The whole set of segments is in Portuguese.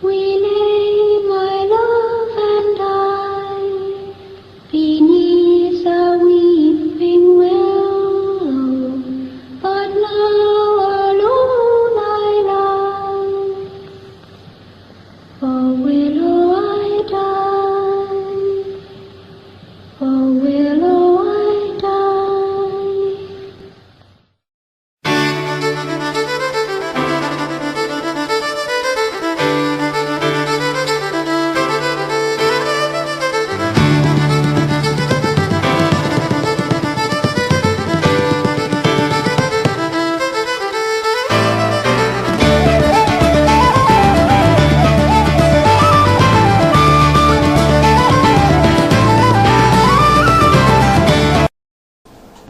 We lay, my love and I, beneath a weeping willow, but now alone I lie. For willow I die, for willow I die.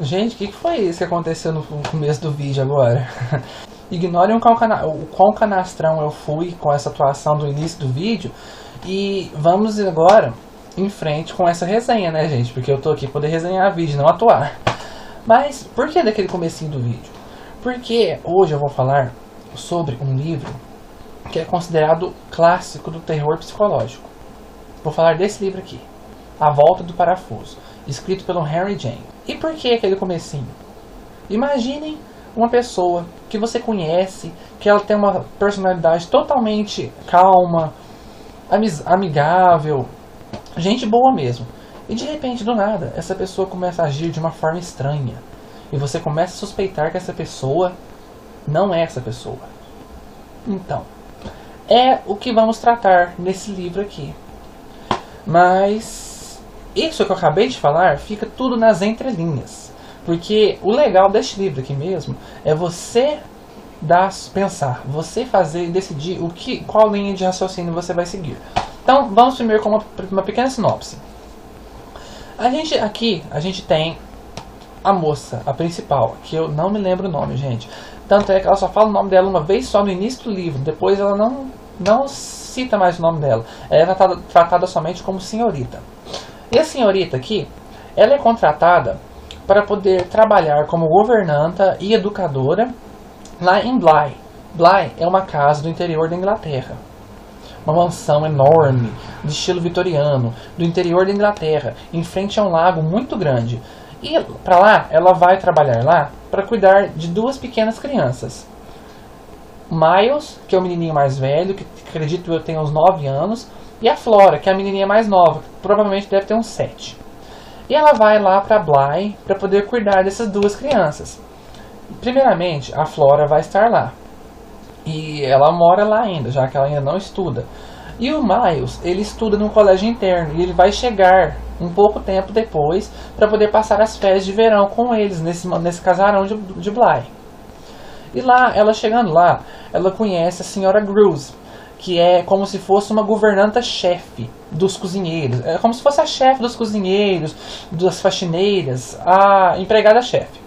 Gente, o que foi isso que aconteceu no começo do vídeo agora? Ignorem o quão canastrão eu fui com essa atuação do início do vídeo. E vamos agora em frente com essa resenha, né, gente? Porque eu tô aqui pra poder resenhar vídeo, não atuar. Mas por que daquele comecinho do vídeo? Porque hoje eu vou falar sobre um livro que é considerado clássico do terror psicológico. Vou falar desse livro aqui, A Volta do Parafuso, escrito pelo Henry James. E por que aquele comecinho? Imaginem uma pessoa que você conhece, que ela tem uma personalidade totalmente calma, amigável, gente boa mesmo. E de repente, do nada, essa pessoa começa a agir de uma forma estranha. E você começa a suspeitar que essa pessoa não é essa pessoa. Então, é o que vamos tratar nesse livro aqui. Mas isso que eu acabei de falar fica tudo nas entrelinhas. Porque o legal deste livro aqui mesmo é você pensar, você fazer e decidir qual linha de raciocínio você vai seguir. Então vamos primeiro com uma pequena sinopse. A gente tem a moça, a principal, que eu não me lembro o nome, gente. Tanto é que ela só fala o nome dela uma vez só no início do livro. Depois ela não cita mais o nome dela. Ela é tratada somente como senhorita. E a senhorita aqui, ela é contratada para poder trabalhar como governanta e educadora lá em Bly. Bly é uma casa do interior da Inglaterra. Uma mansão enorme, de estilo vitoriano, do interior da Inglaterra, em frente a um lago muito grande. E para lá, ela vai trabalhar lá para cuidar de duas pequenas crianças. Miles, que é o menininho mais velho, que acredito eu tenha uns 9 anos, e a Flora, que é a menininha mais nova, que provavelmente deve ter uns 7. E ela vai lá para Bly para poder cuidar dessas duas crianças. Primeiramente, a Flora vai estar lá. E ela mora lá ainda, já que ela ainda não estuda. E o Miles, ele estuda num colégio interno. E ele vai chegar um pouco tempo depois para poder passar as férias de verão com eles, nesse casarão de Bly. E lá, ela chegando lá, ela conhece a senhora Gruz, que é como se fosse uma governanta-chefe dos cozinheiros. É como se fosse a chefe dos cozinheiros, das faxineiras, a empregada-chefe.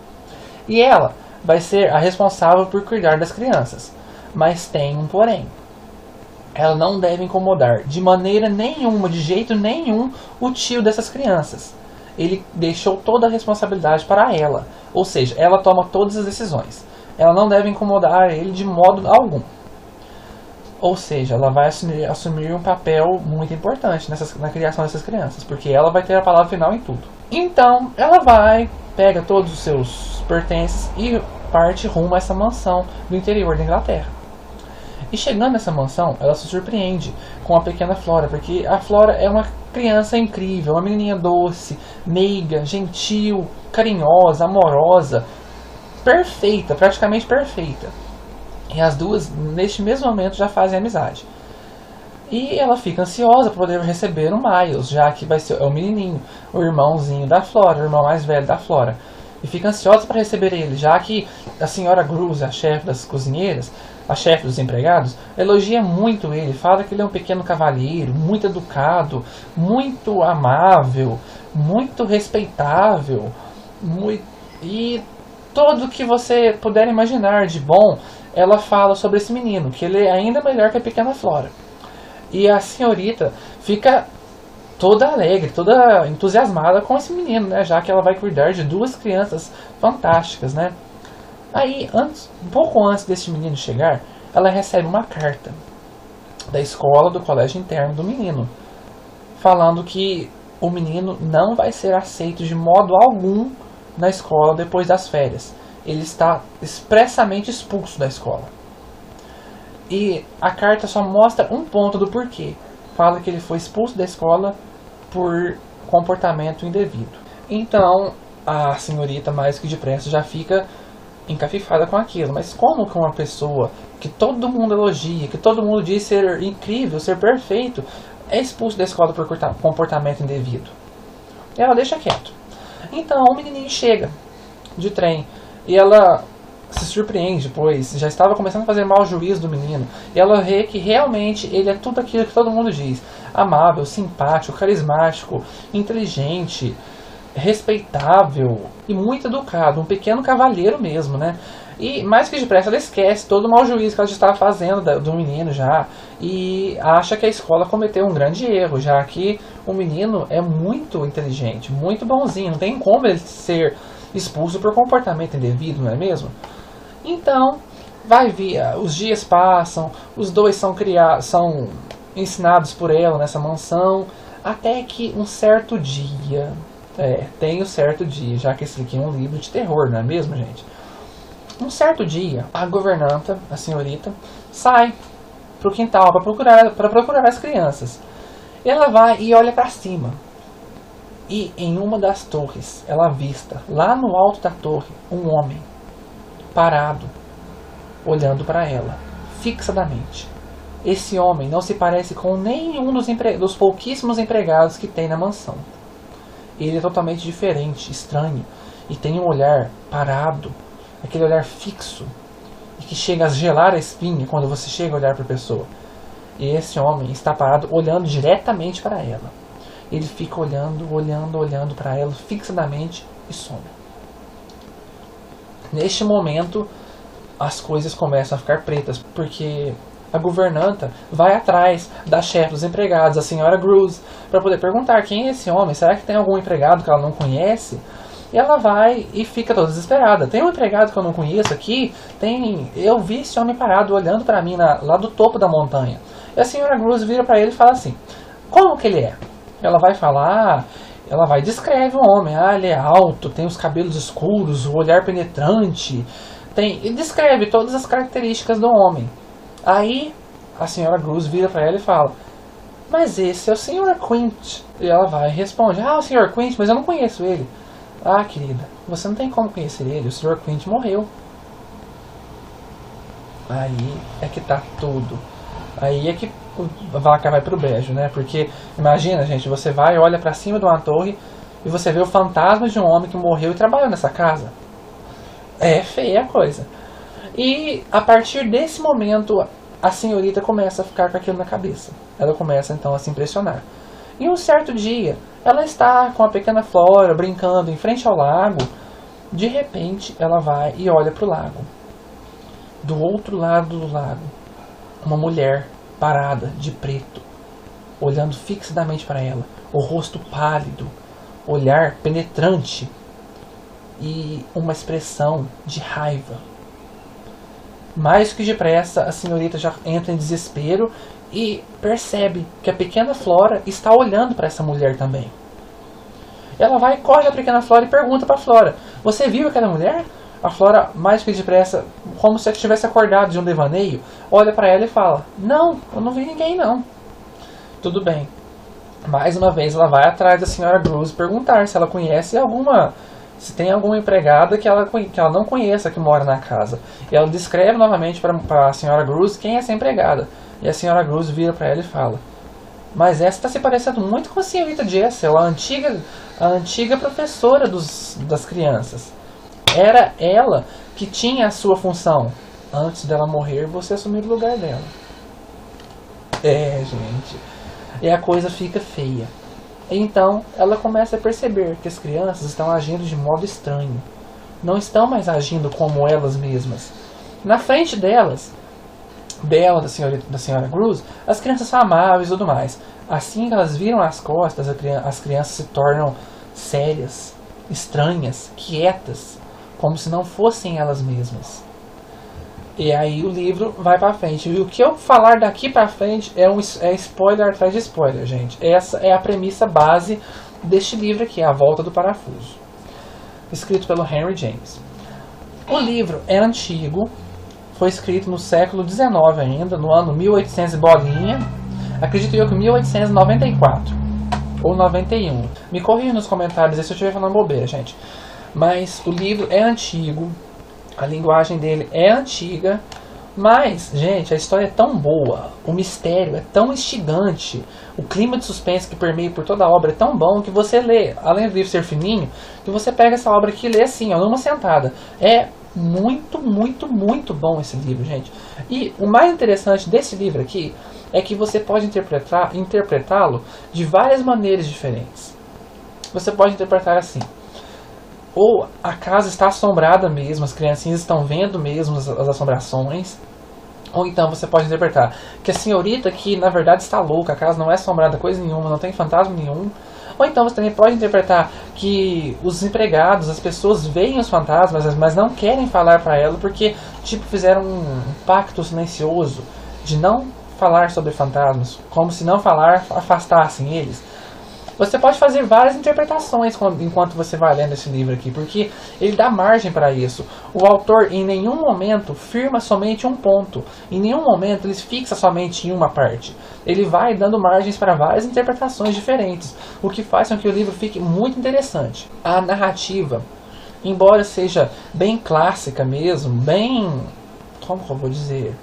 E ela vai ser a responsável por cuidar das crianças. Mas tem um porém. Ela não deve incomodar de maneira nenhuma, de jeito nenhum, o tio dessas crianças. Ele deixou toda a responsabilidade para ela. Ou seja, ela toma todas as decisões. Ela não deve incomodar ele de modo algum. Ou seja, ela vai assumir um papel muito importante na criação dessas crianças, porque ela vai ter a palavra final em tudo. Então, ela pega todos os seus pertences e parte rumo a essa mansão do interior da Inglaterra. E chegando nessa mansão, ela se surpreende com a pequena Flora, porque a Flora é uma criança incrível, uma menininha doce, meiga, gentil, carinhosa, amorosa, perfeita, praticamente perfeita. E as duas, neste mesmo momento, já fazem amizade. E ela fica ansiosa para poder receber o Miles, já que vai ser o menininho, o irmãozinho da Flora, o irmão mais velho da Flora. E fica ansiosa para receber ele, já que a senhora Gruz, a chefe das cozinheiras, a chefe dos empregados, elogia muito ele, fala que ele é um pequeno cavalheiro, muito educado, muito amável, muito respeitável, e tudo que você puder imaginar de bom, ela fala sobre esse menino, que ele é ainda melhor que a pequena Flora. E a senhorita fica toda alegre, toda entusiasmada com esse menino, né? Já que ela vai cuidar de duas crianças fantásticas, né? Aí, um pouco antes desse menino chegar, ela recebe uma carta. da escola, do colégio interno do menino, falando que o menino não vai ser aceito de modo algum na escola depois das férias. Ele está expressamente expulso da escola. E a carta só mostra um ponto do porquê. Fala que ele foi expulso da escola por comportamento indevido. Então, a senhorita, mais que depressa, já fica encafifada com aquilo. Mas como que uma pessoa que todo mundo elogia, que todo mundo diz ser incrível, ser perfeito, é expulso da escola por comportamento indevido? E ela deixa quieto. Então, o menininho chega de trem e ela se surpreende, pois já estava começando a fazer mau juízo do menino. E ela vê que realmente ele é tudo aquilo que todo mundo diz: amável, simpático, carismático, inteligente, respeitável e muito educado, um pequeno cavalheiro mesmo, né? E mais que depressa ela esquece todo o mau juízo que ela já estava fazendo do menino já, e acha que a escola cometeu um grande erro, já que o menino é muito inteligente, muito bonzinho, não tem como ele ser expulso por comportamento indevido, não é mesmo? Então, vai vir, os dias passam, os dois são ensinados por ela nessa mansão, até que um certo dia, tem um certo dia, já que esse aqui é um livro de terror, não é mesmo, gente? Um certo dia, a governanta, a senhorita, sai pro quintal para procurar as crianças. Ela vai e olha para cima. E em uma das torres, ela avista, lá no alto da torre, um homem parado, olhando para ela, fixadamente. Esse homem não se parece com nenhum dos pouquíssimos empregados que tem na mansão. Ele é totalmente diferente, estranho, e tem um olhar parado, aquele olhar fixo, e que chega a gelar a espinha quando você chega a olhar para a pessoa. E esse homem está parado, olhando diretamente para ela. Ele fica olhando para ela fixadamente e some. Neste momento, as coisas começam a ficar pretas, porque a governanta vai atrás da chefe dos empregados, a senhora Gruz, para poder perguntar quem é esse homem, será que tem algum empregado que ela não conhece? E ela vai e fica toda desesperada. Tem um empregado que eu não conheço aqui? Eu vi esse homem parado olhando para mim lá do topo da montanha. E a senhora Gruz vira para ele e fala assim: como que ele é? Ela vai descreve o homem. Ele é alto, tem os cabelos escuros, o olhar penetrante. E descreve todas as características do homem. Aí a senhora Gruz vira para ela e fala: mas esse é o Sr. Quint. E ela vai e responde: o Sr. Quint, mas eu não conheço ele. Querida, você não tem como conhecer ele, o Sr. Quint morreu. Aí é que tá tudo. Aí é que a vaca vai pro brejo, né? Porque, imagina, gente, você vai e olha pra cima de uma torre e você vê o fantasma de um homem que morreu e trabalhou nessa casa. É feia a coisa. E a partir desse momento, a senhorita começa a ficar com aquilo na cabeça. Ela começa então a se impressionar. E um certo dia, ela está com a pequena Flora brincando em frente ao lago. De repente, ela vai e olha para o lago. Do outro lado do lago, uma mulher parada, de preto, olhando fixadamente para ela. O rosto pálido, olhar penetrante e uma expressão de raiva. Mais que depressa, a senhorita já entra em desespero e percebe que a pequena Flora está olhando para essa mulher também. Ela vai, corre a pequena Flora e pergunta para a Flora: você viu aquela mulher? A Flora, mais que depressa, como se tivesse acordado de um devaneio, olha para ela e fala: não, eu não vi ninguém não. Tudo bem. Mais uma vez ela vai atrás da senhora Gruz perguntar se ela conhece se tem alguma empregada que ela não conheça que mora na casa. E ela descreve novamente para a senhora Gruz quem é essa empregada. E a senhora Gruz vira para ela e fala: mas essa está se parecendo muito com a senhorita Jessel, a antiga professora das crianças. Era ela que tinha a sua função. Antes dela morrer, você assumiu o lugar dela. Gente. E a coisa fica feia. Então, ela começa a perceber que as crianças estão agindo de modo estranho. Não estão mais agindo como elas mesmas. Na frente delas, da senhora Gruz, as crianças são amáveis e tudo mais. Assim que elas viram as costas, as crianças se tornam sérias, estranhas, quietas, como se não fossem elas mesmas. E aí o livro vai pra frente. E o que eu falar daqui pra frente é spoiler atrás de spoiler, gente. Essa é a premissa base deste livro aqui, A Volta do Parafuso, escrito pelo Henry James. O livro é antigo, foi escrito no século XIX ainda, no ano 1800 bolinha, acredito eu que 1894 ou 91. Me corrija nos comentários se eu estiver falando bobeira, gente. Mas o livro é antigo, a linguagem dele é antiga, mas, gente, a história é tão boa, o mistério é tão instigante, o clima de suspense que permeia por toda a obra é tão bom que você lê, além do livro ser fininho, que você pega essa obra aqui e lê assim, ó, numa sentada. É muito, muito, muito bom esse livro, gente. E o mais interessante desse livro aqui é que você pode interpretá-lo de várias maneiras diferentes. Você pode interpretar assim: ou a casa está assombrada mesmo, as criancinhas estão vendo mesmo as assombrações. Ou então você pode interpretar que a senhorita aqui na verdade está louca, a casa não é assombrada coisa nenhuma, não tem fantasma nenhum. Ou então você também pode interpretar que os empregados, as pessoas veem os fantasmas, mas não querem falar para ela porque tipo fizeram um pacto silencioso de não falar sobre fantasmas, como se não falar afastassem eles. Você pode fazer várias interpretações enquanto você vai lendo esse livro aqui, porque ele dá margem para isso. O autor em nenhum momento firma somente um ponto, em nenhum momento ele fixa somente em uma parte. Ele vai dando margens para várias interpretações diferentes, o que faz com que o livro fique muito interessante. A narrativa, embora seja bem clássica mesmo, bem, como eu vou dizer,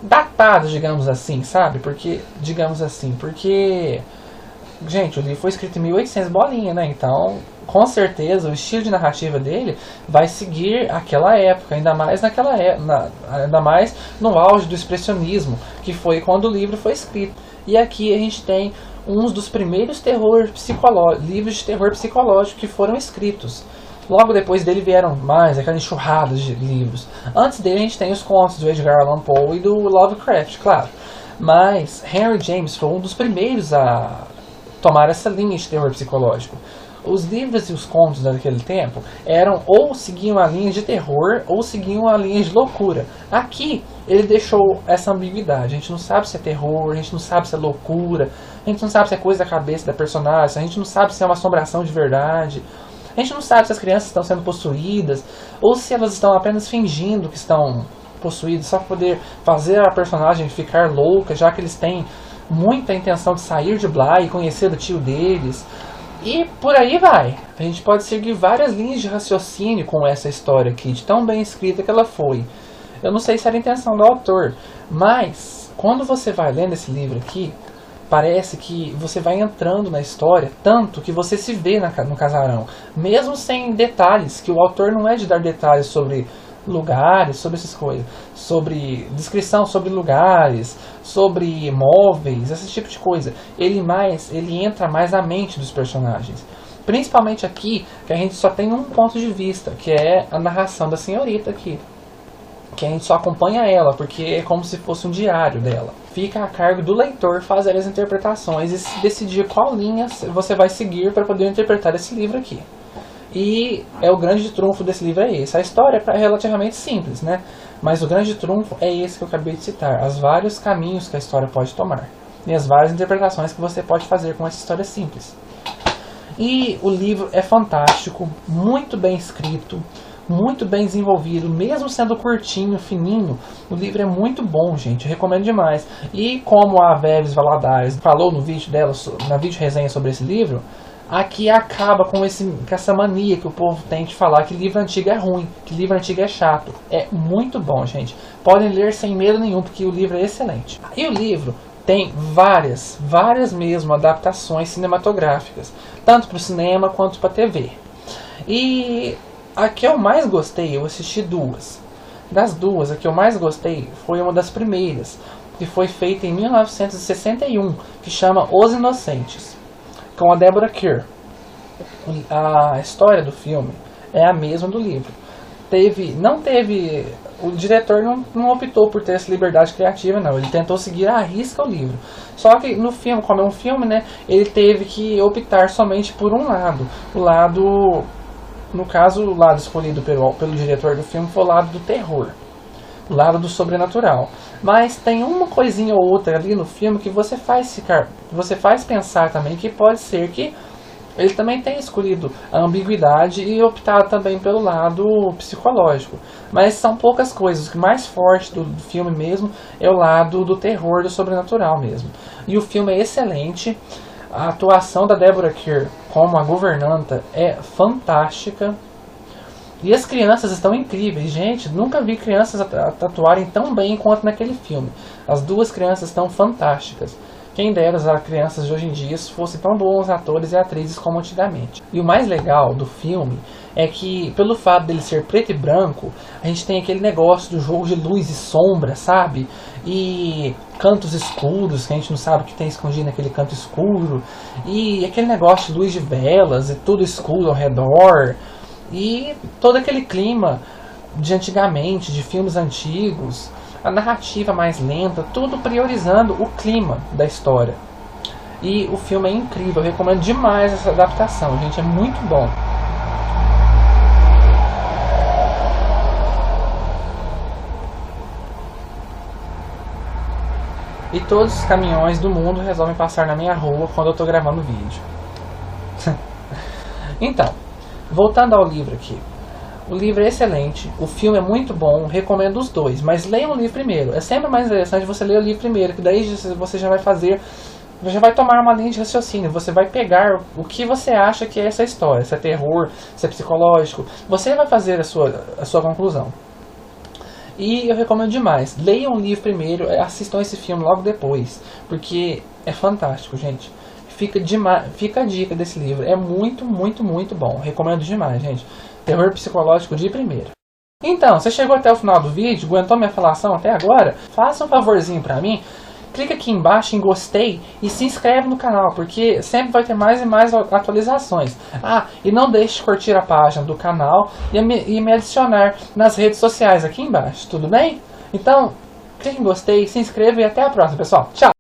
datada, digamos assim, sabe? Porque, gente, o livro foi escrito em 1800 bolinha, né? Então, com certeza, o estilo de narrativa dele vai seguir aquela época, ainda mais ainda mais no auge do expressionismo, que foi quando o livro foi escrito. E aqui a gente tem uns dos primeiros livros de terror psicológico que foram escritos. Logo depois dele vieram mais, aquela enxurrada de livros. Antes dele a gente tem os contos do Edgar Allan Poe e do Lovecraft, claro. Mas Henry James foi um dos primeiros a tomar essa linha de terror psicológico. Os livros e os contos daquele tempo eram ou seguiam a linha de terror ou seguiam a linha de loucura. Aqui ele deixou essa ambiguidade. A gente não sabe se é terror, a gente não sabe se é loucura, a gente não sabe se é coisa da cabeça da personagem, a gente não sabe se é uma assombração de verdade, a gente não sabe se as crianças estão sendo possuídas ou se elas estão apenas fingindo que estão possuídas só para poder fazer a personagem ficar louca, já que eles têm muita intenção de sair de Bly e conhecer o tio deles. E por aí vai. A gente pode seguir várias linhas de raciocínio com essa história aqui, de tão bem escrita que ela foi. Eu não sei se era a intenção do autor, mas quando você vai lendo esse livro aqui, parece que você vai entrando na história, tanto que você se vê no casarão, mesmo sem detalhes, que o autor não é de dar detalhes sobre lugares, sobre essas coisas, sobre descrição sobre lugares, sobre móveis, esse tipo de coisa. Ele entra mais na mente dos personagens. Principalmente aqui, que a gente só tem um ponto de vista, que é a narração da senhorita aqui. Que a gente só acompanha ela, porque é como se fosse um diário dela. Fica a cargo do leitor fazer as interpretações e decidir qual linha você vai seguir para poder interpretar esse livro aqui. E o grande trunfo desse livro é esse. A história é relativamente simples, né? Mas o grande trunfo é esse que eu acabei de citar. Os vários caminhos que a história pode tomar. E as várias interpretações que você pode fazer com essa história simples. E o livro é fantástico, muito bem escrito, muito bem desenvolvido. Mesmo sendo curtinho, fininho, o livro é muito bom, gente. Eu recomendo demais. E como a Veves Valadares falou no vídeo dela, na vídeo resenha sobre esse livro, aqui acaba com essa mania que o povo tem de falar que livro antigo é ruim, que livro antigo é chato. É muito bom, gente. Podem ler sem medo nenhum, porque o livro é excelente. E o livro tem várias mesmo adaptações cinematográficas, tanto para o cinema quanto para a TV. E a que eu mais gostei, eu assisti duas. Das duas, a que eu mais gostei foi uma das primeiras, que foi feita em 1961, que chama Os Inocentes, com a Deborah Kerr. A história do filme é a mesma do livro. O diretor não optou por ter essa liberdade criativa, não. Ele tentou seguir à risca o livro. Só que no filme, como é um filme, né, ele teve que optar somente por um lado. No caso, o lado escolhido pelo diretor do filme foi o lado do terror. o lado do sobrenatural. Mas tem uma coisinha ou outra ali no filme que você faz pensar também que pode ser que ele também tenha escolhido a ambiguidade e optado também pelo lado psicológico. Mas são poucas coisas. O que mais forte do filme mesmo é o lado do terror, do sobrenatural mesmo. E o filme é excelente. A atuação da Deborah Kerr como a governanta é fantástica. E as crianças estão incríveis, gente. Nunca vi crianças atuarem tão bem quanto naquele filme. As duas crianças estão fantásticas. Quem dera as crianças de hoje em dia fossem tão bons atores e atrizes como antigamente. E o mais legal do filme é que, pelo fato dele ser preto e branco, a gente tem aquele negócio do jogo de luz e sombra, sabe? E cantos escuros, que a gente não sabe o que tem escondido naquele canto escuro. E aquele negócio de luz de velas e tudo escuro ao redor. E todo aquele clima de antigamente, de filmes antigos. A narrativa mais lenta, tudo priorizando o clima da história. E o filme é incrível, eu recomendo demais essa adaptação, gente, é muito bom. E todos os caminhões do mundo resolvem passar na minha rua quando eu estou gravando o vídeo. Então, voltando ao livro aqui. O livro é excelente, o filme é muito bom, recomendo os dois, mas leiam o livro primeiro. É sempre mais interessante você ler o livro primeiro, que daí você já vai tomar uma linha de raciocínio, você vai pegar o que você acha que é essa história, se é terror, se é psicológico, você vai fazer a sua conclusão. E eu recomendo demais, leiam o livro primeiro, assistam esse filme logo depois, porque é fantástico, gente. Fica a dica desse livro, é muito, muito, muito bom, recomendo demais, gente. Terror psicológico de primeira. Então, você chegou até o final do vídeo, aguentou minha falação até agora? Faça um favorzinho pra mim, clica aqui embaixo em gostei e se inscreve no canal, porque sempre vai ter mais e mais atualizações. Ah, e não deixe de curtir a página do canal e me adicionar nas redes sociais aqui embaixo, tudo bem? Então, clique em gostei, se inscreva e até a próxima, pessoal. Tchau!